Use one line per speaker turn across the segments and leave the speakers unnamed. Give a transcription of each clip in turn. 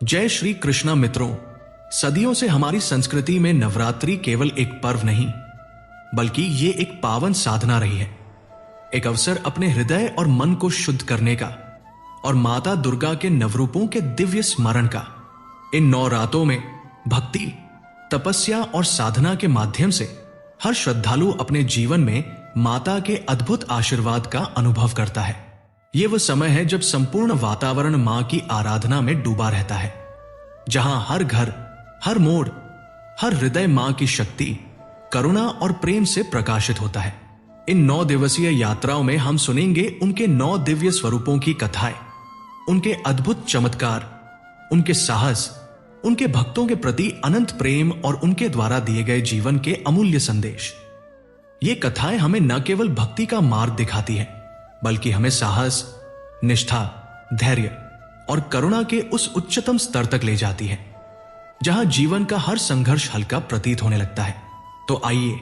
जय श्री कृष्णा मित्रों, सदियों से हमारी संस्कृति में नवरात्रि केवल एक पर्व नहीं बल्कि ये एक पावन साधना रही है। एक अवसर अपने हृदय और मन को शुद्ध करने का और माता दुर्गा के नवरूपों के दिव्य स्मरण का। इन 9 रातों में भक्ति, तपस्या और साधना के माध्यम से हर श्रद्धालु अपने जीवन में माता के अद्भुत आशीर्वाद का अनुभव करता है। ये वो समय है जब संपूर्ण वातावरण मां की आराधना में डूबा रहता है, जहां हर घर, हर मोड़, हर हृदय मां की शक्ति, करुणा और प्रेम से प्रकाशित होता है। इन 9 दिवसीय यात्राओं में हम सुनेंगे उनके 9 दिव्य स्वरूपों की कथाएं, उनके अद्भुत चमत्कार, उनके साहस, उनके भक्तों के प्रति अनंत प्रेम और उनके द्वारा दिए गए जीवन के अमूल्य संदेश। ये कथाएं हमें न केवल भक्ति का मार्ग दिखाती हैं, बल्कि हमें साहस, निष्ठा, धैर्य और करुणा के उस उच्चतम स्तर तक ले जाती है जहां जीवन का हर संघर्ष हल्का प्रतीत होने लगता है। तो आइए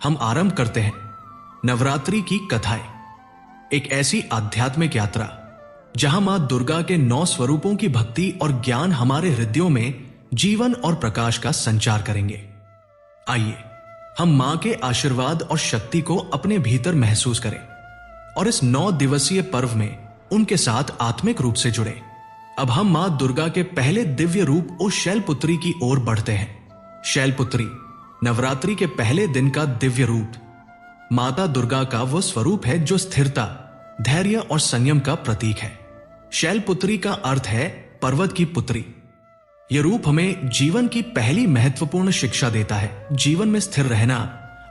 हम आरंभ करते हैं नवरात्रि की कथाएं, एक ऐसी आध्यात्मिक यात्रा जहां मां दुर्गा के 9 स्वरूपों की भक्ति और ज्ञान हमारे हृदयों में जीवन और प्रकाश का संचार करेंगे। आइए हम मां के आशीर्वाद और शक्ति को अपने भीतर महसूस करें और इस 9 दिवसीय पर्व में उनके साथ आत्मिक रूप से जुड़े। अब हम मां दुर्गा के पहले दिव्य रूप ओ शैलपुत्री की ओर बढ़ते हैं। शैलपुत्री नवरात्रि के पहले दिन का दिव्य रूप माता दुर्गा का वो स्वरूप है जो स्थिरता, धैर्य और संयम का प्रतीक है। शैलपुत्री का अर्थ है पर्वत की पुत्री। यह रूप हमें जीवन की पहली महत्वपूर्ण शिक्षा देता है, जीवन में स्थिर रहना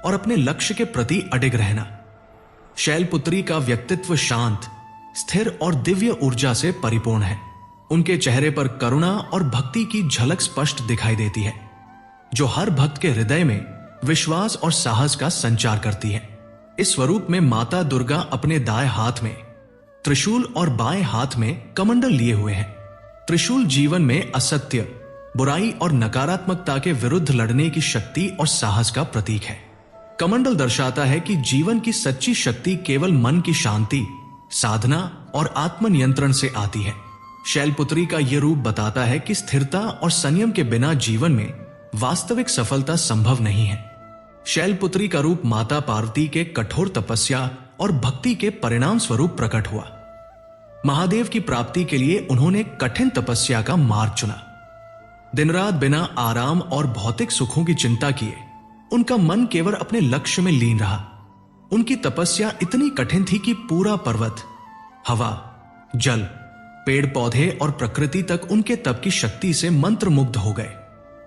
और अपने लक्ष्य के प्रति अडिग रहना। शैलपुत्री का व्यक्तित्व शांत, स्थिर और दिव्य ऊर्जा से परिपूर्ण है। उनके चेहरे पर करुणा और भक्ति की झलक स्पष्ट दिखाई देती है, जो हर भक्त के हृदय में विश्वास और साहस का संचार करती है। इस स्वरूप में माता दुर्गा अपने दाएं हाथ में त्रिशूल और बाएं हाथ में कमंडल लिए हुए हैं। त्रिशूल जीवन में असत्य, बुराई और नकारात्मकता के विरुद्ध लड़ने की शक्ति और साहस का प्रतीक है। कमंडल दर्शाता है कि जीवन की सच्ची शक्ति केवल मन की शांति, साधना और आत्मनियंत्रण से आती है। शैलपुत्री का यह रूप बताता है कि स्थिरता और संयम के बिना जीवन में वास्तविक सफलता संभव नहीं है। शैलपुत्री का रूप माता पार्वती के कठोर तपस्या और भक्ति के परिणाम स्वरूप प्रकट हुआ। महादेव की प्राप्ति के लिए उन्होंने कठिन तपस्या का मार्ग चुना। दिन रात बिना आराम और भौतिक सुखों की चिंता किए उनका मन केवल अपने लक्ष्य में लीन रहा। उनकी तपस्या इतनी कठिन थी कि पूरा पर्वत, हवा, जल, पेड़ पौधे और प्रकृति तक उनके तप की शक्ति से मंत्रमुग्ध हो गए।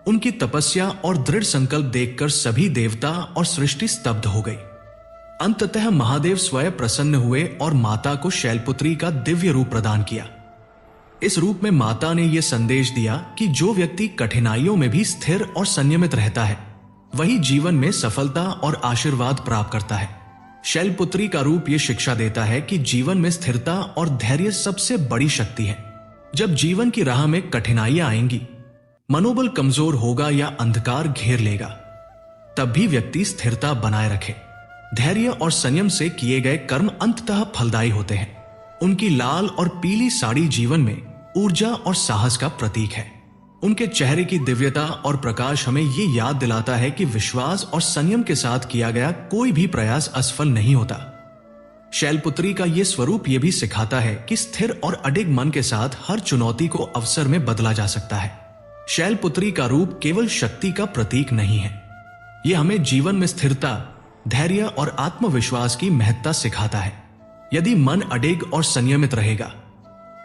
उनकी तपस्या और दृढ़ संकल्प देखकर सभी देवता और सृष्टि स्तब्ध हो गई। अंततः महादेव स्वयं प्रसन्न हुए और माता को शैलपुत्री का दिव्य रूप प्रदान किया। इस रूप में माता ने यह संदेश दिया कि जो व्यक्ति कठिनाइयों में भी स्थिर और संयमित रहता है वही जीवन में सफलता और आशीर्वाद प्राप्त करता है। शैलपुत्री का रूप यह शिक्षा देता है कि जीवन में स्थिरता और धैर्य सबसे बड़ी शक्ति है। जब जीवन की राह में कठिनाइयां आएंगी, मनोबल कमजोर होगा या अंधकार घेर लेगा, तब भी व्यक्ति स्थिरता बनाए रखे। धैर्य और संयम से किए गए कर्म अंततः फलदायी होते हैं। उनकी लाल और पीली साड़ी जीवन में ऊर्जा और साहस का प्रतीक है। उनके चेहरे की दिव्यता और प्रकाश हमें ये याद दिलाता है कि विश्वास और संयम के साथ किया गया कोई भी प्रयास असफल नहीं होता। शैलपुत्री का यह स्वरूप यह भी सिखाता है कि स्थिर और अडिग मन के साथ हर चुनौती को अवसर में बदला जा सकता है। शैलपुत्री का रूप केवल शक्ति का प्रतीक नहीं है, यह हमें जीवन में स्थिरता, धैर्य और आत्मविश्वास की महत्ता सिखाता है। यदि मन अडिग और संयमित रहेगा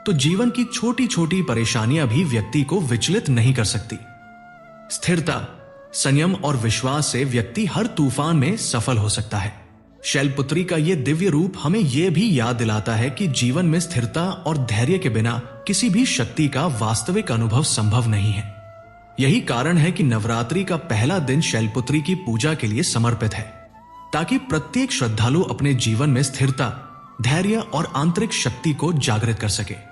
तो जीवन की छोटी छोटी परेशानियां भी व्यक्ति को विचलित नहीं कर सकती। स्थिरता, संयम और विश्वास से व्यक्ति हर तूफान में सफल हो सकता है। शैलपुत्री का यह दिव्य रूप हमें यह भी याद दिलाता है कि जीवन में स्थिरता और धैर्य के बिना किसी भी शक्ति का वास्तविक अनुभव संभव नहीं है। यही कारण है कि नवरात्रि का पहला दिन शैलपुत्री की पूजा के लिए समर्पित है, ताकि प्रत्येक श्रद्धालु अपने जीवन में स्थिरता, धैर्य और आंतरिक शक्ति को जागृत कर सके।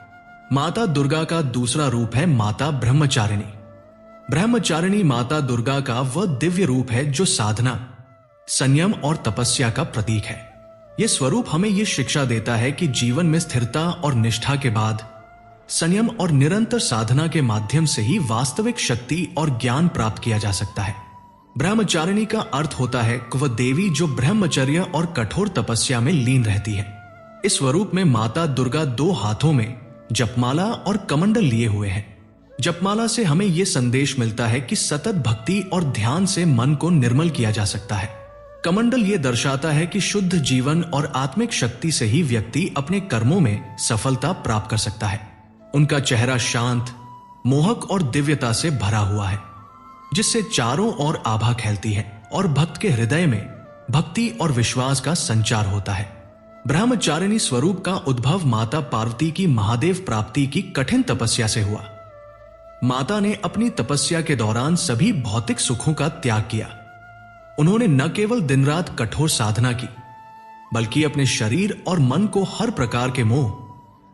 माता दुर्गा का दूसरा रूप है माता ब्रह्मचारिणी। ब्रह्मचारिणी माता दुर्गा का वह दिव्य रूप है जो साधना, संयम और तपस्या का प्रतीक है। यह स्वरूप हमें यह शिक्षा देता है कि जीवन में स्थिरता और निष्ठा के बाद संयम और निरंतर साधना के माध्यम से ही वास्तविक शक्ति और ज्ञान प्राप्त किया जा सकता है। ब्रह्मचारिणी का अर्थ होता है कि वह देवी जो ब्रह्मचर्य और कठोर तपस्या में लीन रहती है। इस स्वरूप में माता दुर्गा 2 हाथों में जपमाला और कमंडल लिए हुए हैं। जपमाला से हमें यह संदेश मिलता है कि सतत भक्ति और ध्यान से मन को निर्मल किया जा सकता है। कमंडल यह दर्शाता है कि शुद्ध जीवन और आत्मिक शक्ति से ही व्यक्ति अपने कर्मों में सफलता प्राप्त कर सकता है। उनका चेहरा शांत, मोहक और दिव्यता से भरा हुआ है, जिससे चारों ओर आभा फैलती है और भक्त के हृदय में भक्ति और विश्वास का संचार होता है। ब्रह्मचारिणी स्वरूप का उद्भव माता पार्वती की महादेव प्राप्ति की कठिन तपस्या से हुआ। माता ने अपनी तपस्या के दौरान सभी भौतिक सुखों का त्याग किया। उन्होंने न केवल दिन रात कठोर साधना की, बल्कि अपने शरीर और मन को हर प्रकार के मोह,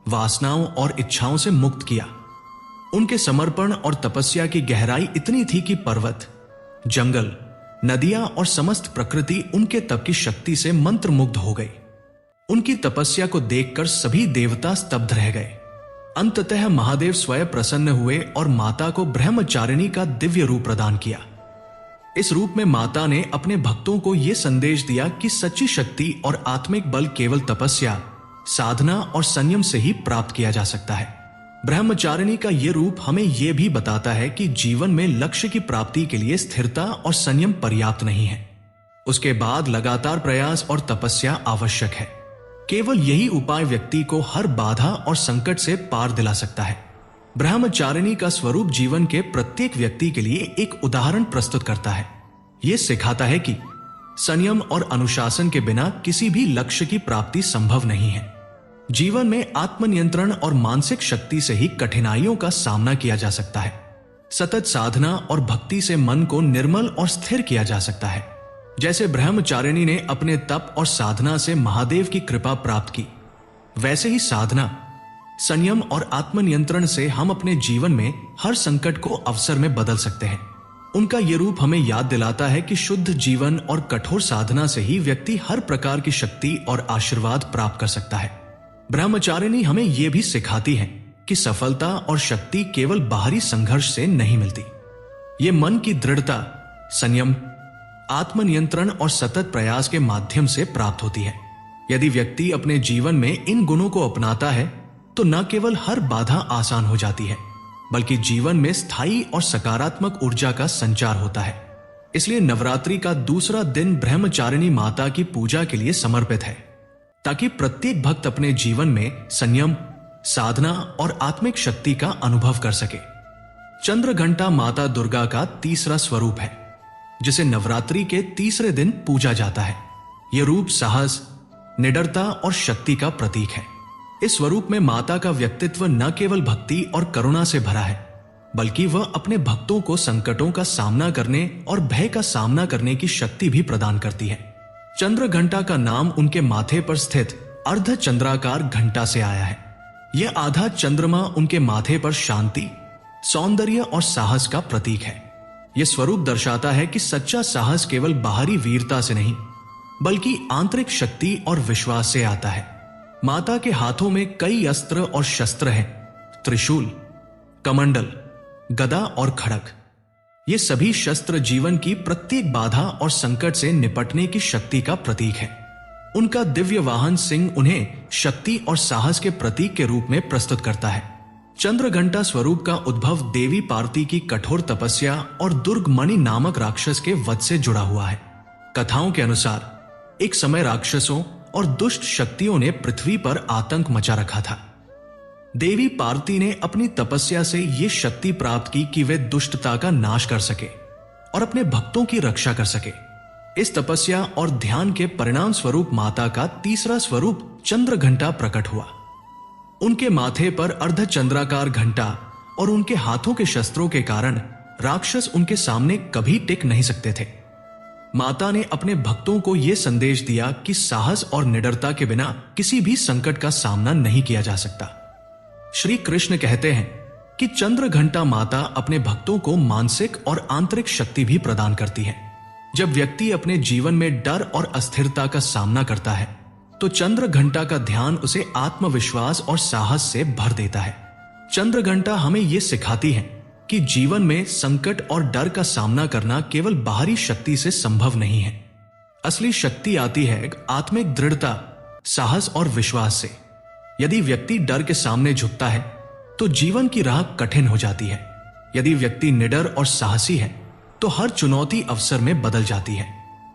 वासनाओं और इच्छाओं से मुक्त किया। उनके समर्पण और तपस्या की गहराई इतनी थी कि पर्वत, जंगल, नदियां और समस्त प्रकृति उनके तप की शक्ति से मंत्रमुग्ध हो गई। उनकी तपस्या को देखकर सभी देवता स्तब्ध रह गए। अंततः महादेव स्वयं प्रसन्न हुए और माता को ब्रह्मचारिणी का दिव्य रूप प्रदान किया। इस रूप में माता ने अपने भक्तों को यह संदेश दिया कि सच्ची शक्ति और आत्मिक बल केवल तपस्या, साधना और संयम से ही प्राप्त किया जा सकता है। ब्रह्मचारिणी का यह रूप हमें यह भी बताता है कि जीवन में लक्ष्य की प्राप्ति के लिए स्थिरता और संयम पर्याप्त नहीं है। उसके बाद लगातार प्रयास और तपस्या आवश्यक है। केवल यही उपाय व्यक्ति को हर बाधा और संकट से पार दिला सकता है। ब्रह्मचारिणी का स्वरूप जीवन के प्रत्येक व्यक्ति के लिए एक उदाहरण प्रस्तुत करता है। यह सिखाता है कि संयम और अनुशासन के बिना किसी भी लक्ष्य की प्राप्ति संभव नहीं है। जीवन में आत्मनियंत्रण और मानसिक शक्ति से ही कठिनाइयों का सामना किया जा सकता है। सतत साधना और भक्ति से मन को निर्मल और स्थिर किया जा सकता है। जैसे ब्रह्मचारिणी ने अपने तप और साधना से महादेव की कृपा प्राप्त की, वैसे ही साधना, संयम और आत्मनियंत्रण से हम अपने जीवन में हर संकट को अवसर में बदल सकते हैं। उनका यह रूप हमें याद दिलाता है कि शुद्ध जीवन और कठोर साधना से ही व्यक्ति हर प्रकार की शक्ति और आशीर्वाद प्राप्त कर सकता है। ब्रह्मचारिणी हमें यह भी सिखाती है कि सफलता और शक्ति केवल बाहरी संघर्ष से नहीं मिलती। ये मन की दृढ़ता, संयम, आत्मनियंत्रण और सतत प्रयास के माध्यम से प्राप्त होती है। यदि व्यक्ति अपने जीवन में इन गुणों को अपनाता है तो न केवल हर बाधा आसान हो जाती है, बल्कि जीवन में स्थायी और सकारात्मक ऊर्जा का संचार होता है। इसलिए नवरात्रि का दूसरा दिन ब्रह्मचारिणी माता की पूजा के लिए समर्पित है, ताकि प्रत्येक भक्त अपने जीवन में संयम, साधना और आत्मिक शक्ति का अनुभव कर सके। चंद्रघंटा माता दुर्गा का तीसरा स्वरूप है, जिसे नवरात्रि के तीसरे दिन पूजा जाता है। यह रूप साहस, निडरता और शक्ति का प्रतीक है। इस स्वरूप में माता का व्यक्तित्व न केवल भक्ति और करुणा से भरा है, बल्कि वह अपने भक्तों को संकटों का सामना करने और भय का सामना करने की शक्ति भी प्रदान करती है। चंद्रघंटा का नाम उनके माथे पर स्थित अर्ध चंद्राकार घंटा से आया है। यह आधा चंद्रमा उनके माथे पर शांति, सौंदर्य और साहस का प्रतीक है। यह स्वरूप दर्शाता है कि सच्चा साहस केवल बाहरी वीरता से नहीं, बल्कि आंतरिक शक्ति और विश्वास से आता है। माता के हाथों में कई अस्त्र और शस्त्र हैं, त्रिशूल, कमंडल, गदा और खड़ग। ये सभी शस्त्र जीवन की प्रत्येक बाधा और संकट से निपटने की शक्ति का प्रतीक है। उनका दिव्य वाहन सिंह उन्हें शक्ति और साहस के प्रतीक के रूप में प्रस्तुत करता है। चंद्रघंटा स्वरूप का उद्भव देवी पार्वती की कठोर तपस्या और दुर्गमणि नामक राक्षस के वध से जुड़ा हुआ है। कथाओं के अनुसार एक समय राक्षसों और दुष्ट शक्तियों ने पृथ्वी पर आतंक मचा रखा था। देवी पार्वती ने अपनी तपस्या से यह शक्ति प्राप्त की कि वे दुष्टता का नाश कर सके और अपने भक्तों की रक्षा कर सके। इस तपस्या और ध्यान के परिणाम स्वरूप माता का तीसरा स्वरूप चंद्रघंटा प्रकट हुआ। उनके माथे पर अर्धचंद्राकार घंटा और उनके हाथों के शस्त्रों के कारण राक्षस उनके सामने कभी टिक नहीं सकते थे। माता ने अपने भक्तों को यह संदेश दिया कि साहस और निडरता के बिना किसी भी संकट का सामना नहीं किया जा सकता। श्री कृष्ण कहते हैं कि चंद्रघंटा माता अपने भक्तों को मानसिक और आंतरिक शक्ति भी प्रदान करती है। जब व्यक्ति अपने जीवन में डर और अस्थिरता का सामना करता है, तो चंद्रघंटा का ध्यान उसे आत्मविश्वास और साहस से भर देता है। चंद्र घंटा हमें यह सिखाती है कि जीवन में संकट और डर का सामना करना केवल बाहरी शक्ति से संभव नहीं है। असली शक्ति आती है आत्मिक दृढ़ता, साहस और विश्वास से। यदि व्यक्ति डर के सामने झुकता है तो जीवन की राह कठिन हो जाती है। यदि व्यक्ति निडर और साहसी है तो हर चुनौती अवसर में बदल जाती है।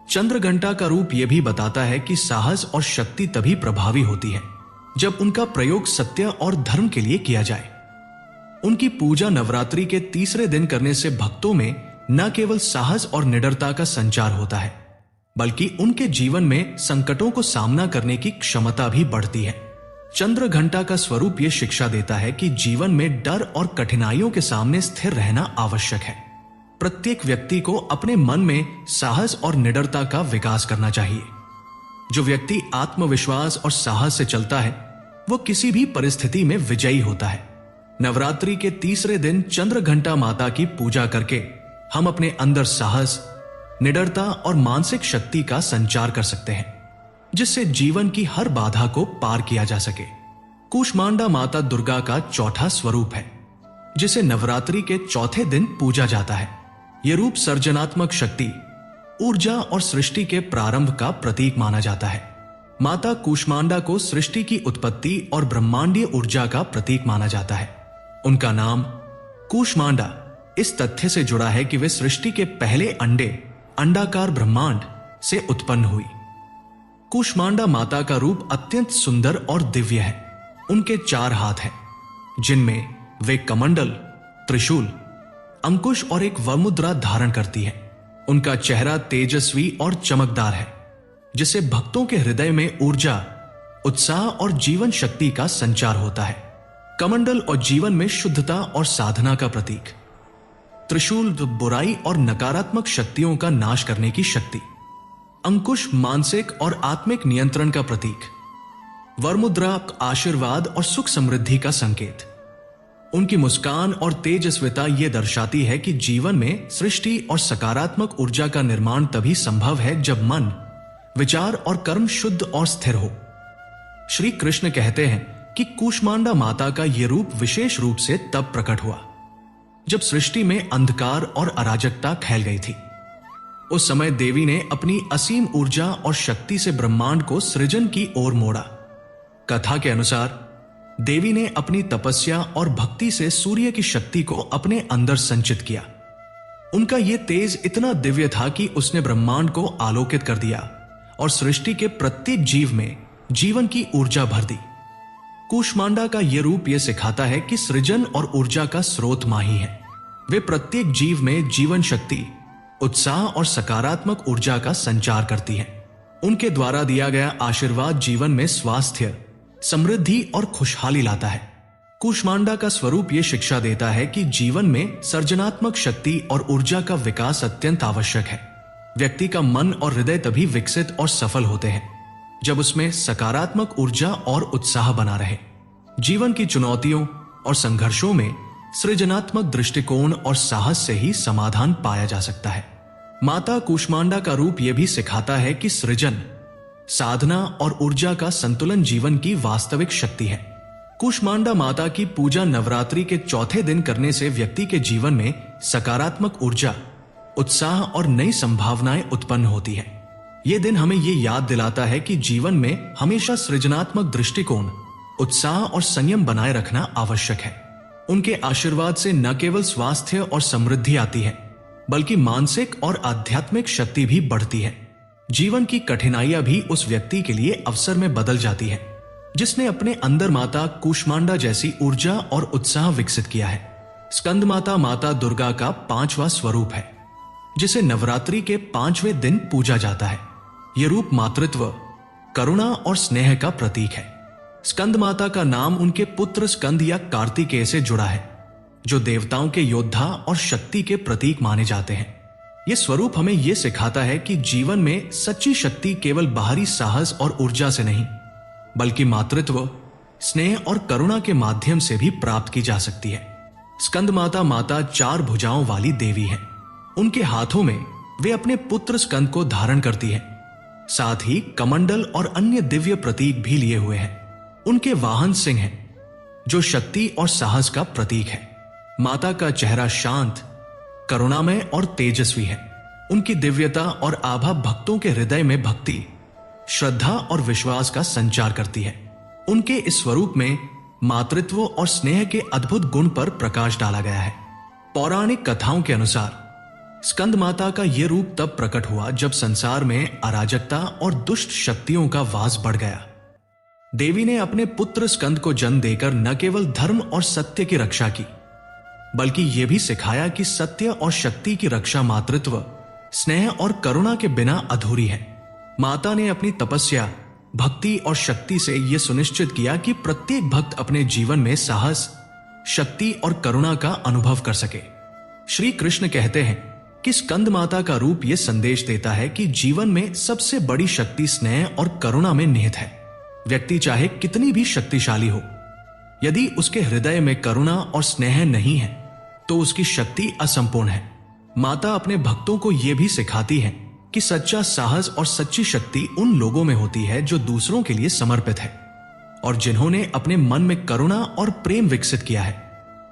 चंद्र घंटा का रूप यह भी बताता है कि साहस और शक्ति तभी प्रभावी होती है जब उनका प्रयोग सत्य और धर्म के लिए किया जाए। उनकी पूजा नवरात्रि के तीसरे दिन करने से भक्तों में न केवल साहस और निडरता का संचार होता है, बल्कि उनके जीवन में संकटों को सामना करने की क्षमता भी बढ़ती है। चंद्र घंटा का स्वरूप यह शिक्षा देता है कि जीवन में डर और कठिनाइयों के सामने स्थिर रहना आवश्यक है। प्रत्येक व्यक्ति को अपने मन में साहस और निडरता का विकास करना चाहिए। जो व्यक्ति आत्मविश्वास और साहस से चलता है वो किसी भी परिस्थिति में विजयी होता है। नवरात्रि के तीसरे दिन चंद्र घंटा माता की पूजा करके हम अपने अंदर साहस, निडरता और मानसिक शक्ति का संचार कर सकते हैं, जिससे जीवन की हर बाधा को पार किया जा सके। कूष्मांडा माता दुर्गा का चौथा स्वरूप है, जिसे नवरात्रि के चौथे दिन पूजा जाता है। यह रूप सर्जनात्मक शक्ति, ऊर्जा और सृष्टि के प्रारंभ का प्रतीक माना जाता है। माता कूष्मांडा को सृष्टि की उत्पत्ति और ब्रह्मांडीय ऊर्जा का प्रतीक माना जाता है। उनका नाम कूष्मांडा इस तथ्य से जुड़ा है कि वे सृष्टि के पहले अंडे अंडाकार ब्रह्मांड से उत्पन्न हुई। कूष्मांडा माता का रूप अत्यंत सुंदर और दिव्य है। उनके 4 हाथ हैं, जिनमें वे कमंडल, त्रिशूल, अंकुश और एक वरमुद्रा धारण करती है। उनका चेहरा तेजस्वी और चमकदार है, जिससे भक्तों के हृदय में ऊर्जा, उत्साह और जीवन शक्ति का संचार होता है। कमंडल और जीवन में शुद्धता और साधना का प्रतीक। त्रिशूल बुराई और नकारात्मक शक्तियों का नाश करने की शक्ति। अंकुश मानसिक और आत्मिक नियंत्रण का प्रतीक। वरमुद्रा आशीर्वाद और सुख समृद्धि का संकेत। उनकी मुस्कान और तेजस्विता यह दर्शाती है कि जीवन में सृष्टि और सकारात्मक ऊर्जा का निर्माण तभी संभव है जब मन, विचार और कर्म शुद्ध और स्थिर हो। श्री कृष्ण कहते हैं कि कूष्मांडा माता का यह रूप विशेष रूप से तब प्रकट हुआ जब सृष्टि में अंधकार और अराजकता फैल गई थी। उस समय देवी ने अपनी असीम ऊर्जा और शक्ति से ब्रह्मांड को सृजन की ओर मोड़ा। कथा के अनुसार देवी ने अपनी तपस्या और भक्ति से सूर्य की शक्ति को अपने अंदर संचित किया। उनका यह तेज इतना दिव्य था कि उसने ब्रह्मांड को आलोकित कर दिया और सृष्टि के प्रत्येक जीव में जीवन की ऊर्जा भर दी। कूष्मांडा का यह रूप यह सिखाता है कि सृजन और ऊर्जा का स्रोत मां ही है। वे प्रत्येक जीव में जीवन शक्ति, उत्साह और सकारात्मक ऊर्जा का संचार करती है। उनके द्वारा दिया गया आशीर्वाद जीवन में स्वास्थ्य, समृद्धि और खुशहाली लाता है। कूष्मांडा का स्वरूप यह शिक्षा देता है कि जीवन में सर्जनात्मक शक्ति और ऊर्जा का विकास अत्यंत आवश्यक है। व्यक्ति का मन और हृदय तभी विकसित और सफल होते हैं जब उसमें सकारात्मक ऊर्जा और उत्साह बना रहे। जीवन की चुनौतियों और संघर्षों में सृजनात्मक दृष्टिकोण और साहस से ही समाधान पाया जा सकता है। माता कूष्मांडा का रूप यह भी सिखाता है कि सृजन, साधना और ऊर्जा का संतुलन जीवन की वास्तविक शक्ति है। कूष्मांडा माता की पूजा नवरात्रि के चौथे दिन करने से व्यक्ति के जीवन में सकारात्मक ऊर्जा, उत्साह और नई संभावनाएं उत्पन्न होती है। यह दिन हमें यह याद दिलाता है कि जीवन में हमेशा सृजनात्मक दृष्टिकोण, उत्साह और संयम बनाए रखना आवश्यक है। उनके आशीर्वाद से न केवल स्वास्थ्य और समृद्धि आती है, बल्कि मानसिक और आध्यात्मिक शक्ति भी बढ़ती है। जीवन की कठिनाइयां भी उस व्यक्ति के लिए अवसर में बदल जाती है जिसने अपने अंदर माता कूष्मांडा जैसी ऊर्जा और उत्साह विकसित किया है। स्कंद माता माता दुर्गा का 5वां स्वरूप है, जिसे नवरात्रि के 5वें दिन पूजा जाता है। यह रूप मातृत्व, करुणा और स्नेह का प्रतीक है। स्कंद माता का नाम उनके पुत्र स्कंद या कार्तिकेय से जुड़ा है, जो देवताओं के योद्धा और शक्ति के प्रतीक माने जाते हैं। यह स्वरूप हमें यह सिखाता है कि जीवन में सच्ची शक्ति केवल बाहरी साहस और ऊर्जा से नहीं, बल्कि मातृत्व, स्नेह और करुणा के माध्यम से भी प्राप्त की जा सकती है। स्कंद माता माता 4 भुजाओं वाली देवी है। उनके हाथों में वे अपने पुत्र स्कंद को धारण करती है, साथ ही कमंडल और अन्य दिव्य प्रतीक भी लिए हुए हैं। उनके वाहन सिंह हैं, जो शक्ति और साहस का प्रतीक है। माता का चेहरा शांत, करुणामय और तेजस्वी है। उनकी दिव्यता और आभा भक्तों के हृदय में भक्ति, श्रद्धा और विश्वास का संचार करती है। उनके इस स्वरूप में मातृत्व और स्नेह के अद्भुत गुण पर प्रकाश डाला गया है। पौराणिक कथाओं के अनुसार स्कंद माता का यह रूप तब प्रकट हुआ जब संसार में अराजकता और दुष्ट शक्तियों का वास बढ़ गया। देवी ने अपने पुत्र स्कंद को जन्म देकर न केवल धर्म और सत्य की रक्षा की, बल्कि यह भी सिखाया कि सत्य और शक्ति की रक्षा मातृत्व, स्नेह और करुणा के बिना अधूरी है। माता ने अपनी तपस्या, भक्ति और शक्ति से यह सुनिश्चित किया कि प्रत्येक भक्त अपने जीवन में साहस, शक्ति और करुणा का अनुभव कर सके। श्री कृष्ण कहते हैं कि स्कंद माता का रूप यह संदेश देता है कि जीवन में सबसे बड़ी शक्ति स्नेह और करुणा में निहित है। व्यक्ति चाहे कितनी भी शक्तिशाली हो, यदि उसके हृदय में करुणा और स्नेह नहीं है तो उसकी शक्ति असंपूर्ण है। माता अपने भक्तों को यह भी सिखाती है कि सच्चा साहस और सच्ची शक्ति उन लोगों में होती है जो दूसरों के लिए समर्पित है और जिन्होंने अपने मन में करुणा और प्रेम विकसित किया है।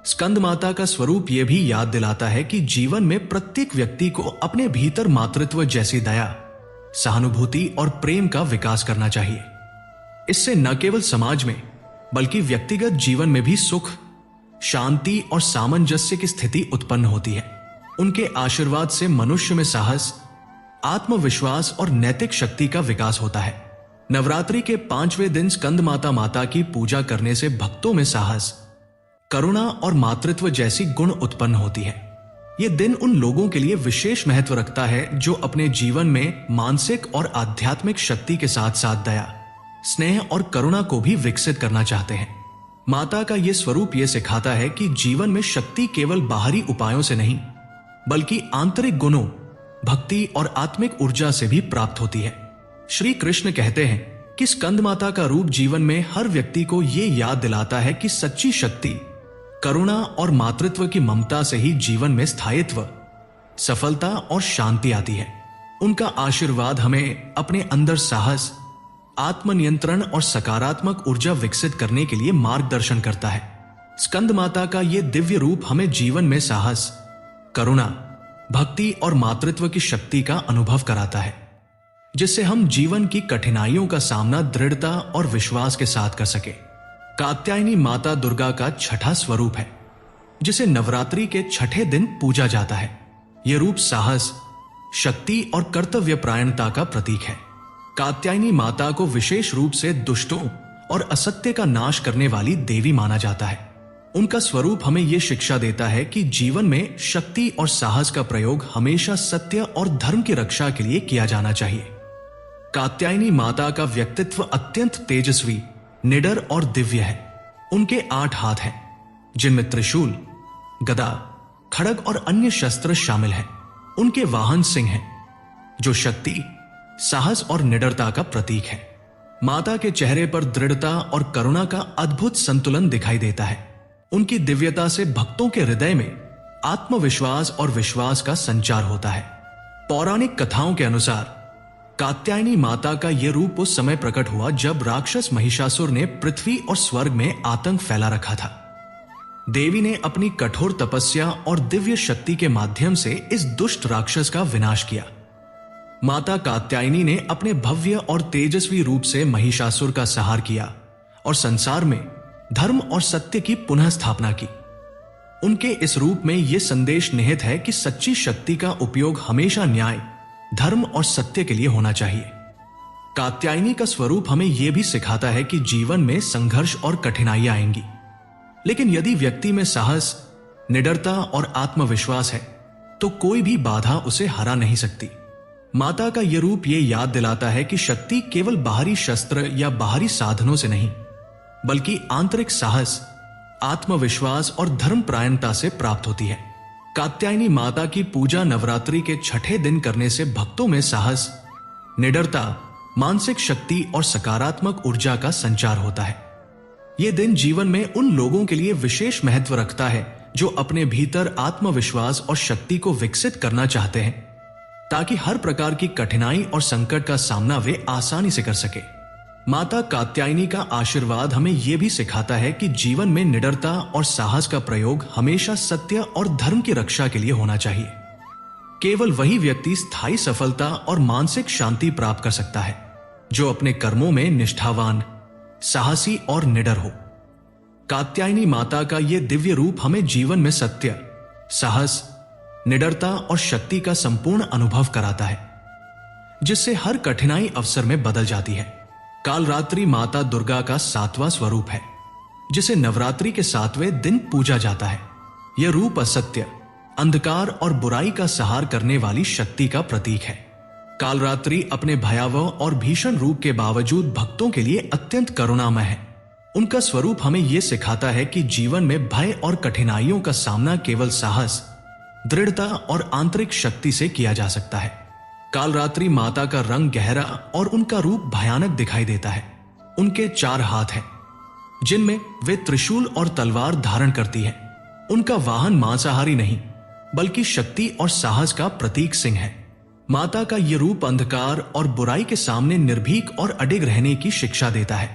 स्कंद माता का स्वरूप यह भी याद दिलाता है कि जीवन में प्रत्येक व्यक्ति को अपने भीतर मातृत्व जैसी दया, सहानुभूति और प्रेम का विकास करना चाहिए। इससे न केवल समाज में बल्कि व्यक्तिगत जीवन में भी सुख, शांति और सामंजस्य की स्थिति उत्पन्न होती है। उनके आशीर्वाद से मनुष्य में साहस, आत्मविश्वास और नैतिक शक्ति का विकास होता है। नवरात्रि के 5वें दिन स्कंद माता की पूजा करने से भक्तों में साहस, करुणा और मातृत्व जैसी गुण उत्पन्न होती है। यह दिन उन लोगों के लिए विशेष महत्व रखता है जो अपने जीवन में मानसिक और आध्यात्मिक शक्ति के साथ साथ दया, स्नेह और करुणा को भी विकसित करना चाहते हैं। माता का यह स्वरूप यह सिखाता है कि जीवन में शक्ति केवल बाहरी उपायों से नहीं, बल्कि आंतरिक गुणों, भक्ति और आत्मिक ऊर्जा से भी प्राप्त होती है। श्री कृष्ण कहते हैं कि स्कंद माता का रूप जीवन में हर व्यक्ति को यह याद दिलाता है कि सच्ची शक्ति, करुणा और मातृत्व की ममता से ही जीवन में स्थायित्व, सफलता और शांति आती है। उनका आशीर्वाद हमें अपने अंदर साहस, आत्मनियंत्रण और सकारात्मक ऊर्जा विकसित करने के लिए मार्गदर्शन करता है। स्कंद माता का यह दिव्य रूप हमें जीवन में साहस, करुणा, भक्ति और मातृत्व की शक्ति का अनुभव कराता है, जिससे हम जीवन की कठिनाइयों का सामना दृढ़ता और विश्वास के साथ कर सके। कात्यायनी माता दुर्गा का छठा स्वरूप है, जिसे नवरात्रि के छठे दिन पूजा जाता है। यह रूप साहस, शक्ति और कर्तव्यपरायणता का प्रतीक है। कात्यायनी माता को विशेष रूप से दुष्टों और असत्य का नाश करने वाली देवी माना जाता है। उनका स्वरूप हमें यह शिक्षा देता है कि जीवन में शक्ति और साहस का प्रयोग हमेशा सत्य और धर्म की रक्षा के लिए किया जाना चाहिए। कात्यायनी माता का व्यक्तित्व अत्यंत तेजस्वी, निडर और दिव्य है। उनके 8 हाथ हैं, जिनमें त्रिशूल, गदा, खड्ग और अन्य शस्त्र शामिल हैं। उनके वाहन सिंह हैं, जो शक्ति, साहस और निडरता का प्रतीक है। माता के चेहरे पर दृढ़ता और करुणा का अद्भुत संतुलन दिखाई देता है। उनकी दिव्यता से भक्तों के हृदय में आत्मविश्वास और विश्वास का संचार होता है। पौराणिक कथाओं के अनुसार कात्यायनी माता का यह रूप उस समय प्रकट हुआ जब राक्षस महिषासुर ने पृथ्वी और स्वर्ग में आतंक फैला रखा था। देवी ने अपनी कठोर तपस्या और दिव्य शक्ति के माध्यम से इस दुष्ट राक्षस का विनाश किया। माता कात्यायनी ने अपने भव्य और तेजस्वी रूप से महिषासुर का संहार किया और संसार में धर्म और सत्य की पुनः स्थापना की। उनके इस रूप में यह संदेश निहित है कि सच्ची शक्ति का उपयोग हमेशा न्याय, धर्म और सत्य के लिए होना चाहिए। कात्यायनी का स्वरूप हमें यह भी सिखाता है कि जीवन में संघर्ष और कठिनाइयां आएंगी, लेकिन यदि व्यक्ति में साहस, निडरता और आत्मविश्वास है तो कोई भी बाधा उसे हरा नहीं सकती। माता का यह रूप यह याद दिलाता है कि शक्ति केवल बाहरी शस्त्र या बाहरी साधनों से नहीं, बल्कि आंतरिक साहस, आत्मविश्वास और धर्मपरायणता से प्राप्त होती है। कात्यायनी माता की पूजा नवरात्रि के छठे दिन करने से भक्तों में साहस, निडरता, मानसिक शक्ति और सकारात्मक ऊर्जा का संचार होता है। यह दिन जीवन में उन लोगों के लिए विशेष महत्व रखता है जो अपने भीतर आत्मविश्वास और शक्ति को विकसित करना चाहते हैं, ताकि हर प्रकार की कठिनाई और संकट का सामना वे आसानी से कर सके। माता कात्यायनी का आशीर्वाद हमें यह भी सिखाता है कि जीवन में निडरता और साहस का प्रयोग हमेशा सत्य और धर्म की रक्षा के लिए होना चाहिए। केवल वही व्यक्ति स्थायी सफलता और मानसिक शांति प्राप्त कर सकता है जो अपने कर्मों में निष्ठावान, साहसी और निडर हो। कात्यायनी माता का यह दिव्य रूप हमें जीवन में सत्य, साहस, निडरता और शक्ति का संपूर्ण अनुभव कराता है, जिससे हर कठिनाई अवसर में बदल जाती है। कालरात्रि माता दुर्गा का 7वां स्वरूप है, जिसे नवरात्रि के 7वें दिन पूजा जाता है। यह रूप असत्य, अंधकार और बुराई का संहार करने वाली शक्ति का प्रतीक है। कालरात्रि अपने भयावह और भीषण रूप के बावजूद भक्तों के लिए अत्यंत करुणामय है। उनका स्वरूप हमें यह सिखाता है कि जीवन में भय और कठिनाइयों का सामना केवल साहस, दृढ़ता और आंतरिक शक्ति से किया जा सकता है। कालरात्रि माता का रंग गहरा और उनका रूप भयानक दिखाई देता है। उनके 4 हाथ हैं, जिनमें वे त्रिशूल और तलवार धारण करती है। उनका वाहन मांसाहारी नहीं, बल्कि शक्ति और साहस का प्रतीक सिंह है। माता का यह रूप अंधकार और बुराई के सामने निर्भीक और अडिग रहने की शिक्षा देता है।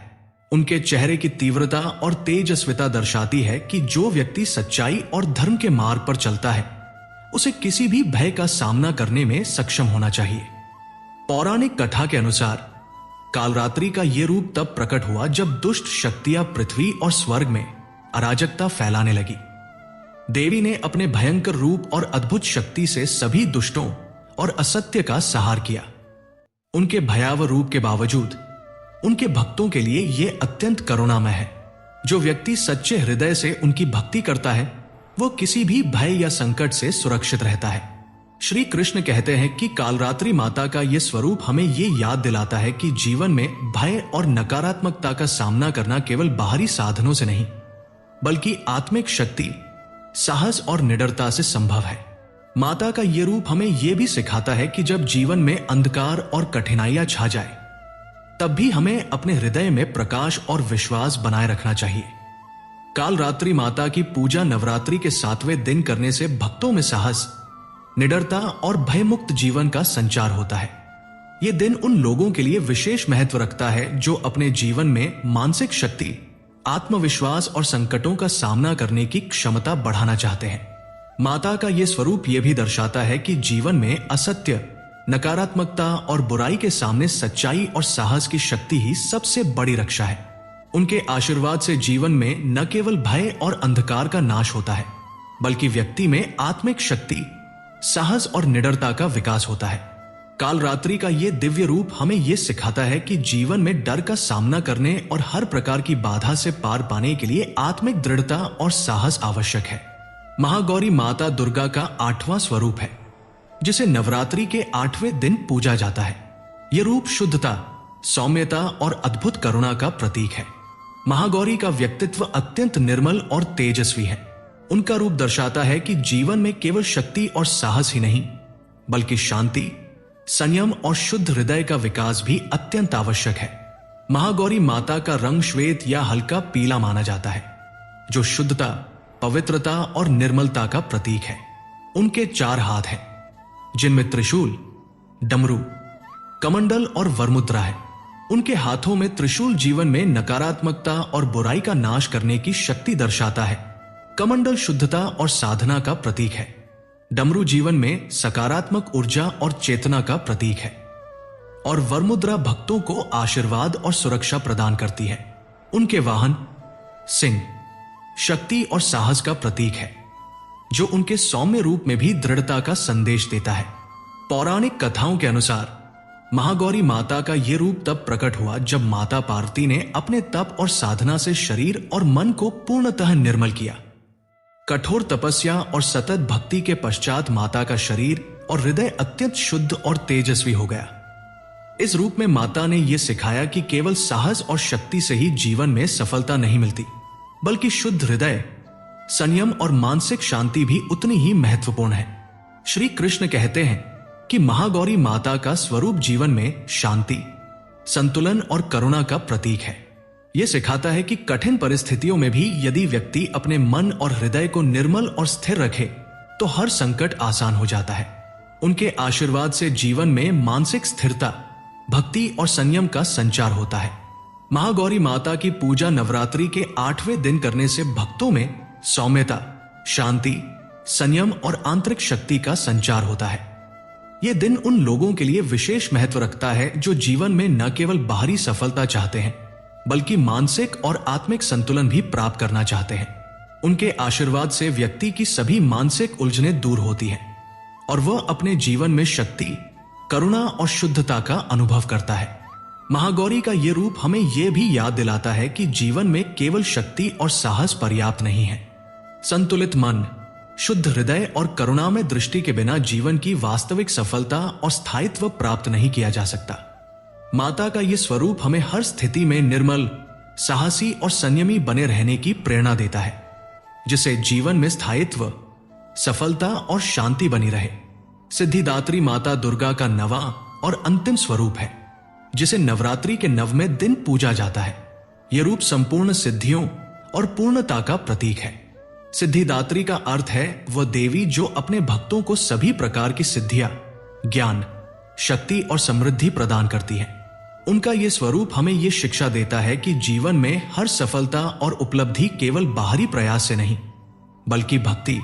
उनके चेहरे की तीव्रता और तेजस्विता दर्शाती है कि जो व्यक्ति सच्चाई और धर्म के मार्ग पर चलता है, उसे किसी भी भय का सामना करने में सक्षम होना चाहिए। पौराणिक कथा के अनुसार कालरात्रि का यह रूप तब प्रकट हुआ जब दुष्ट शक्तियां पृथ्वी और स्वर्ग में अराजकता फैलाने लगी। देवी ने अपने भयंकर रूप और अद्भुत शक्ति से सभी दुष्टों और असत्य का संहार किया। उनके भयावह रूप के बावजूद उनके भक्तों के लिए यह अत्यंत करुणामय है। जो व्यक्ति सच्चे हृदय से उनकी भक्ति करता है, वो किसी भी भय या संकट से सुरक्षित रहता है। श्री कृष्ण कहते हैं कि कालरात्रि माता का यह स्वरूप हमें यह याद दिलाता है कि जीवन में भय और नकारात्मकता का सामना करना केवल बाहरी साधनों से नहीं, बल्कि आत्मिक शक्ति, साहस और निडरता से संभव है। माता का यह रूप हमें यह भी सिखाता है कि जब जीवन में अंधकार और कठिनाइयां छा जाए, तब भी हमें अपने हृदय में प्रकाश और विश्वास बनाए रखना चाहिए। कालरात्रि माता की पूजा नवरात्रि के 7वें दिन करने से भक्तों में साहस, निडरता और भयमुक्त जीवन का संचार होता है। यह दिन उन लोगों के लिए विशेष महत्व रखता है जो अपने जीवन में मानसिक शक्ति, आत्मविश्वास और संकटों का सामना करने की क्षमता बढ़ाना चाहते हैं। माता का यह स्वरूप यह भी दर्शाता है कि जीवन में असत्य, नकारात्मकता और बुराई के सामने सच्चाई और साहस की शक्ति ही सबसे बड़ी रक्षा है। उनके आशीर्वाद से जीवन में न केवल भय और अंधकार का नाश होता है, बल्कि व्यक्ति में आत्मिक शक्ति, साहस और निडरता का विकास होता है। कालरात्रि का यह दिव्य रूप हमें यह सिखाता है कि जीवन में डर का सामना करने और हर प्रकार की बाधा से पार पाने के लिए आत्मिक दृढ़ता और साहस आवश्यक है। महागौरी माता दुर्गा का 8वां स्वरूप है, जिसे नवरात्रि के 8वें दिन पूजा जाता है। यह रूप शुद्धता, सौम्यता और अद्भुत करुणा का प्रतीक है। महागौरी का व्यक्तित्व अत्यंत निर्मल और तेजस्वी है। उनका रूप दर्शाता है कि जीवन में केवल शक्ति और साहस ही नहीं, बल्कि शांति, संयम और शुद्ध हृदय का विकास भी अत्यंत आवश्यक है। महागौरी माता का रंग श्वेत या हल्का पीला माना जाता है, जो शुद्धता, पवित्रता और निर्मलता का प्रतीक है। उनके 4 हाथ हैं, जिनमें त्रिशूल, डमरू, कमंडल और वरमुद्रा है। उनके हाथों में त्रिशूल जीवन में नकारात्मकता और बुराई का नाश करने की शक्ति दर्शाता है। कमंडल शुद्धता और साधना का प्रतीक है। डमरू जीवन में सकारात्मक ऊर्जा और चेतना का प्रतीक है, और वरमुद्रा भक्तों को आशीर्वाद और सुरक्षा प्रदान करती है। उनके वाहन सिंह शक्ति और साहस का प्रतीक है, जो उनके सौम्य रूप में भी दृढ़ता का संदेश देता है। पौराणिक कथाओं के अनुसार महागौरी माता का यह रूप तब प्रकट हुआ जब माता पार्वती ने अपने तप और साधना से शरीर और मन को पूर्णतः निर्मल किया। कठोर तपस्या और सतत भक्ति के पश्चात माता का शरीर और हृदय अत्यंत शुद्ध और तेजस्वी हो गया। इस रूप में माता ने यह सिखाया कि केवल साहस और शक्ति से ही जीवन में सफलता नहीं मिलती, बल्कि शुद्ध हृदय, संयम और मानसिक शांति भी उतनी ही महत्वपूर्ण है। श्री कृष्ण कहते हैं कि महागौरी माता का स्वरूप जीवन में शांति, संतुलन और करुणा का प्रतीक है। यह सिखाता है कि कठिन परिस्थितियों में भी यदि व्यक्ति अपने मन और हृदय को निर्मल और स्थिर रखे, तो हर संकट आसान हो जाता है। उनके आशीर्वाद से जीवन में मानसिक स्थिरता, भक्ति और संयम का संचार होता है। महागौरी माता की पूजा नवरात्रि के 8वें दिन करने से भक्तों में सौम्यता, शांति, संयम और आंतरिक शक्ति का संचार होता है। यह दिन उन लोगों के लिए विशेष महत्व रखता है जो जीवन में न केवल बाहरी सफलता चाहते हैं बल्कि मानसिक और आत्मिक संतुलन भी प्राप्त करना चाहते हैं। उनके आशीर्वाद से व्यक्ति की सभी मानसिक उलझनें दूर होती हैं और वह अपने जीवन में शक्ति, करुणा और शुद्धता का अनुभव करता है। महागौरी का यह रूप हमें यह भी याद दिलाता है कि जीवन में केवल शक्ति और साहस पर्याप्त नहीं है। संतुलित मन, शुद्ध हृदय और करुणामय दृष्टि के बिना जीवन की वास्तविक सफलता और स्थायित्व प्राप्त नहीं किया जा सकता। माता का यह स्वरूप हमें हर स्थिति में निर्मल, साहसी और संयमी बने रहने की प्रेरणा देता है, जिससे जीवन में स्थायित्व, सफलता और शांति बनी रहे। सिद्धिदात्री माता दुर्गा का नवा और अंतिम स्वरूप है, जिसे नवरात्रि के 9वें दिन पूजा जाता है। यह रूप संपूर्ण सिद्धियों और पूर्णता का प्रतीक है। सिद्धिदात्री का अर्थ है वह देवी जो अपने भक्तों को सभी प्रकार की सिद्धियां, ज्ञान, शक्ति और समृद्धि प्रदान करती है। उनका यह स्वरूप हमें यह शिक्षा देता है कि जीवन में हर सफलता और उपलब्धि केवल बाहरी प्रयास से नहीं बल्कि भक्ति,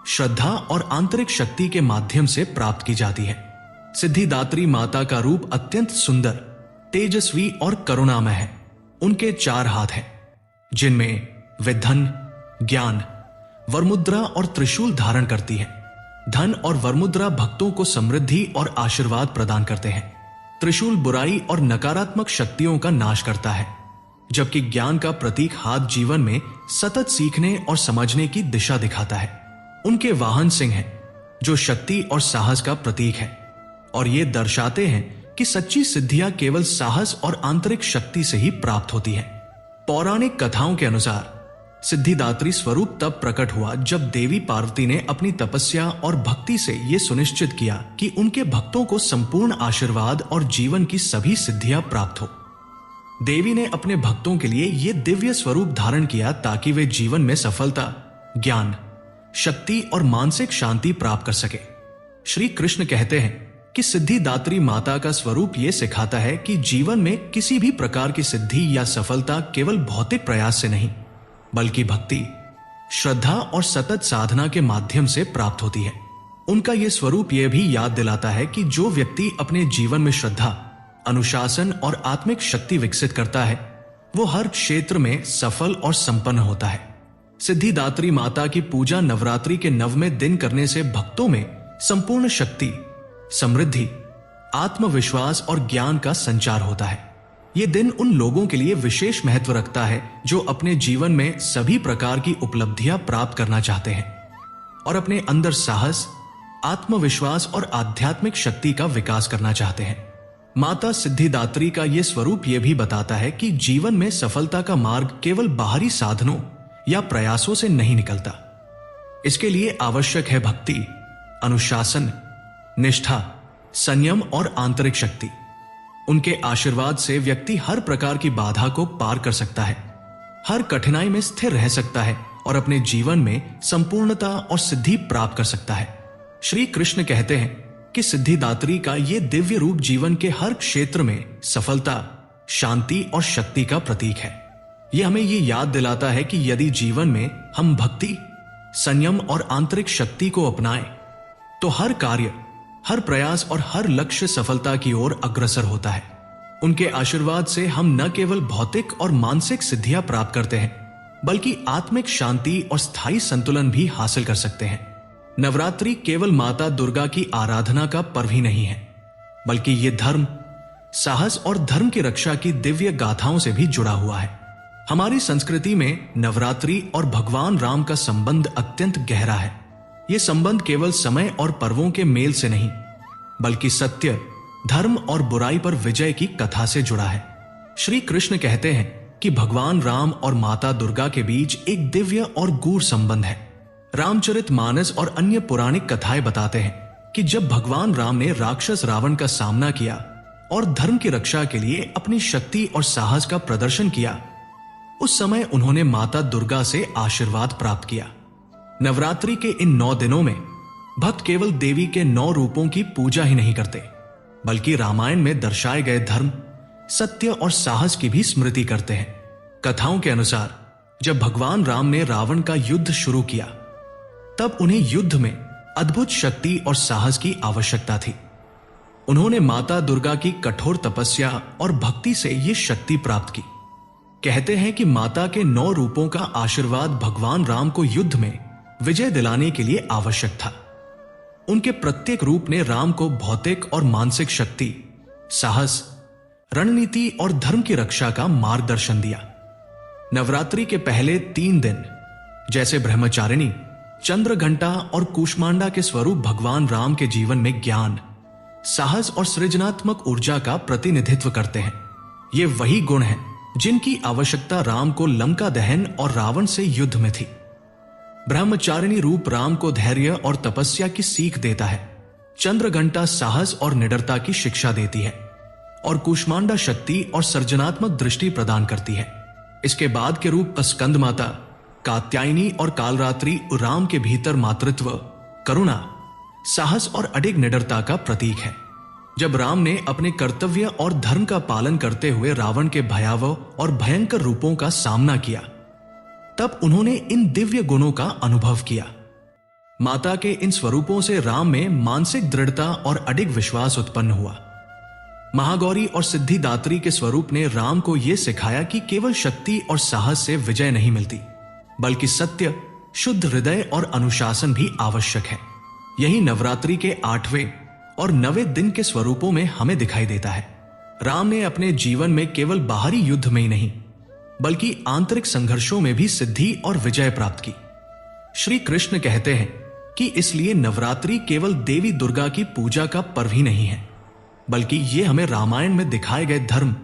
श्रद्धा और आंतरिक शक्ति के माध्यम से प्राप्त की जाती है। सिद्धिदात्री माता का रूप अत्यंत सुंदर, तेजस्वी और करुणामय है। उनके 4 हाथ हैं, जिनमें वे धन, ज्ञान, वरमुद्रा और त्रिशूल धारण करती है। धन और वरमुद्रा भक्तों को समृद्धि और आशीर्वाद प्रदान करते हैं। त्रिशूल बुराई और नकारात्मक शक्तियों का नाश करता है, जबकि ज्ञान का प्रतीक हाथ जीवन में सतत सीखने और समझने की दिशा दिखाता है। उनके वाहन सिंह हैं, जो शक्ति और साहस का प्रतीक है और ये दर्शाते हैं कि सच्ची सिद्धियां केवल साहस और आंतरिक शक्ति से ही प्राप्त होती है। पौराणिक कथाओं के अनुसार सिद्धिदात्री स्वरूप तब प्रकट हुआ जब देवी पार्वती ने अपनी तपस्या और भक्ति से यह सुनिश्चित किया कि उनके भक्तों को संपूर्ण आशीर्वाद और जीवन की सभी सिद्धियां प्राप्त हो। देवी ने अपने भक्तों के लिए यह दिव्य स्वरूप धारण किया ताकि वे जीवन में सफलता, ज्ञान, शक्ति और मानसिक शांति प्राप्त कर सके। श्री कृष्ण कहते हैं कि सिद्धिदात्री माता का स्वरूप यह सिखाता है कि जीवन में किसी भी प्रकार की सिद्धि या सफलता केवल भौतिक प्रयास से नहीं बल्कि भक्ति, श्रद्धा और सतत साधना के माध्यम से प्राप्त होती है। उनका यह स्वरूप यह भी याद दिलाता है कि जो व्यक्ति अपने जीवन में श्रद्धा, अनुशासन और आत्मिक शक्ति विकसित करता है वो हर क्षेत्र में सफल और संपन्न होता है। सिद्धिदात्री माता की पूजा नवरात्रि के 9वें दिन करने से भक्तों में संपूर्ण शक्ति, समृद्धि, आत्मविश्वास और ज्ञान का संचार होता है। यह दिन उन लोगों के लिए विशेष महत्व रखता है जो अपने जीवन में सभी प्रकार की उपलब्धियां प्राप्त करना चाहते हैं और अपने अंदर साहस, आत्मविश्वास और आध्यात्मिक शक्ति का विकास करना चाहते हैं। माता सिद्धिदात्री का यह स्वरूप यह भी बताता है कि जीवन में सफलता का मार्ग केवल बाहरी साधनों या प्रयासों से नहीं निकलता। इसके लिए आवश्यक है भक्ति, अनुशासन, निष्ठा, संयम और आंतरिक शक्ति। उनके आशीर्वाद से व्यक्ति हर प्रकार की बाधा को पार कर सकता है, हर कठिनाई में स्थिर रह सकता है और अपने जीवन में संपूर्णता और सिद्धि प्राप्त कर सकता है। श्री कृष्ण कहते हैं कि सिद्धिदात्री का यह दिव्य रूप जीवन के हर क्षेत्र में सफलता, शांति और शक्ति का प्रतीक है। यह हमें यह याद दिलाता है कि यदि जीवन में हम भक्ति, संयम और आंतरिक शक्ति को अपनाएं तो हर कार्य, हर प्रयास और हर लक्ष्य सफलता की ओर अग्रसर होता है। उनके आशीर्वाद से हम न केवल भौतिक और मानसिक सिद्धियां प्राप्त करते हैं बल्कि आत्मिक शांति और स्थायी संतुलन भी हासिल कर सकते हैं। नवरात्रि केवल माता दुर्गा की आराधना का पर्व ही नहीं है बल्कि यह धर्म, साहस और धर्म की रक्षा की दिव्य गाथाओं से भी जुड़ा हुआ है। हमारी संस्कृति में नवरात्रि और भगवान राम का संबंध अत्यंत गहरा है। यह संबंध केवल समय और पर्वों के मेल से नहीं बल्कि सत्य, धर्म और बुराई पर विजय की कथा से जुड़ा है। श्री कृष्ण कहते हैं कि भगवान राम और माता दुर्गा के बीच एक दिव्य और गूढ़ संबंध है। रामचरितमानस और अन्य पौराणिक कथाएं बताते हैं कि जब भगवान राम ने राक्षस रावण का सामना किया और धर्म की रक्षा के लिए अपनी शक्ति और साहस का प्रदर्शन किया, उस समय उन्होंने माता दुर्गा से आशीर्वाद प्राप्त किया। नवरात्रि के इन 9 दिनों में भक्त केवल देवी के 9 रूपों की पूजा ही नहीं करते बल्कि रामायण में दर्शाए गए धर्म, सत्य और साहस की भी स्मृति करते हैं। कथाओं के अनुसार जब भगवान राम ने रावण का युद्ध शुरू किया, तब उन्हें युद्ध में अद्भुत शक्ति और साहस की आवश्यकता थी। उन्होंने माता दुर्गा की कठोर तपस्या और भक्ति से ये शक्ति प्राप्त की। कहते हैं कि माता के 9 रूपों का आशीर्वाद भगवान राम को युद्ध में विजय दिलाने के लिए आवश्यक था। उनके प्रत्येक रूप ने राम को भौतिक और मानसिक शक्ति, साहस, रणनीति और धर्म की रक्षा का मार्गदर्शन दिया। नवरात्रि के पहले 3 दिन जैसे ब्रह्मचारिणी, चंद्रघंटा और कूष्मांडा के स्वरूप भगवान राम के जीवन में ज्ञान, साहस और सृजनात्मक ऊर्जा का प्रतिनिधित्व करते हैं। ये वही गुण हैं जिनकी आवश्यकता राम को लंका दहन और रावण से युद्ध में थी। ब्रह्मचारिणी रूप राम को धैर्य और तपस्या की सीख देता है। चंद्रघंटा साहस और निडरता की शिक्षा देती है और कूष्मांडा शक्ति और सृजनात्मक दृष्टि प्रदान करती है। इसके बाद के रूप स्कंद माता, कात्यायनी और कालरात्रि राम के भीतर मातृत्व, करुणा, साहस और अडिग निडरता का प्रतीक है। जब राम ने अपने कर्तव्य और धर्म का पालन करते हुए रावण के भयावह और भयंकर रूपों का सामना किया, तब उन्होंने इन दिव्य गुणों का अनुभव किया। माता के इन स्वरूपों से राम में मानसिक दृढ़ता और अडिग विश्वास उत्पन्न हुआ। महागौरी और सिद्धिदात्री के स्वरूप ने राम को यह सिखाया कि केवल शक्ति और साहस से विजय नहीं मिलती, बल्कि सत्य, शुद्ध हृदय और अनुशासन भी आवश्यक है। यही नवरात्रि के 8वें और 9वें दिन के स्वरूपों में हमें दिखाई देता है। राम ने अपने जीवन में केवल बाहरी युद्ध में ही नहीं, बल्कि आंतरिक संघर्षों में भी सिद्धि और विजय प्राप्त की। श्री कृष्ण कहते हैं कि इसलिए नवरात्रि केवल देवी दुर्गा की पूजा का पर्व ही नहीं है, बल्कि ये हमें रामायण में दिखाए गए धर्म,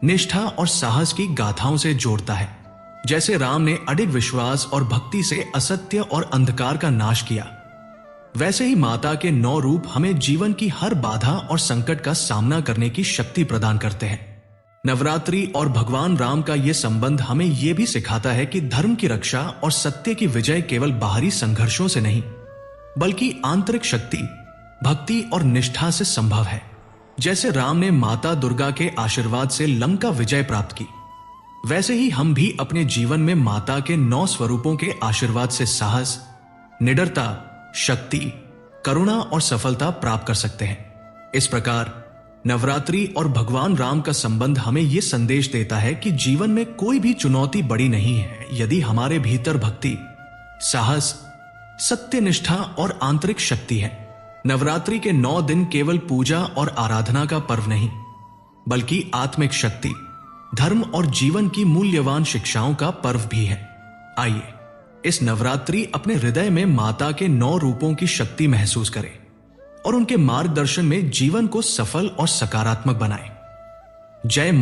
निष्ठा और साहस की गाथाओं से जोड़ता है। जैसे राम ने अडिग विश्वास और भक्ति से असत्य और अंधकार का नाश किया, वैसे ही माता के 9 रूप हमें जीवन की हर बाधा और संकट का सामना करने की शक्ति प्रदान करते हैं। नवरात्रि और भगवान राम का यह संबंध हमें यह भी सिखाता है कि धर्म की रक्षा और सत्य की विजय केवल बाहरी संघर्षों से नहीं, बल्कि आंतरिक शक्ति, भक्ति और निष्ठा से संभव है। जैसे राम ने माता दुर्गा के आशीर्वाद से लंका विजय प्राप्त की, वैसे ही हम भी अपने जीवन में माता के 9 स्वरूपों के आशीर्वाद से साहस, निडरता, शक्ति, करुणा और सफलता प्राप्त कर सकते हैं। इस प्रकार नवरात्रि और भगवान राम का संबंध हमें यह संदेश देता है कि जीवन में कोई भी चुनौती बड़ी नहीं है यदि हमारे भीतर भक्ति, साहस, सत्यनिष्ठा और आंतरिक शक्ति है। नवरात्रि के 9 दिन केवल पूजा और आराधना का पर्व नहीं, बल्कि आत्मिक शक्ति, धर्म और जीवन की मूल्यवान शिक्षाओं का पर्व भी है। आइए इस नवरात्रि अपने हृदय में माता के 9 रूपों की शक्ति महसूस करें और उनके मार्गदर्शन में जीवन को सफल और सकारात्मक बनाएं। जय माता।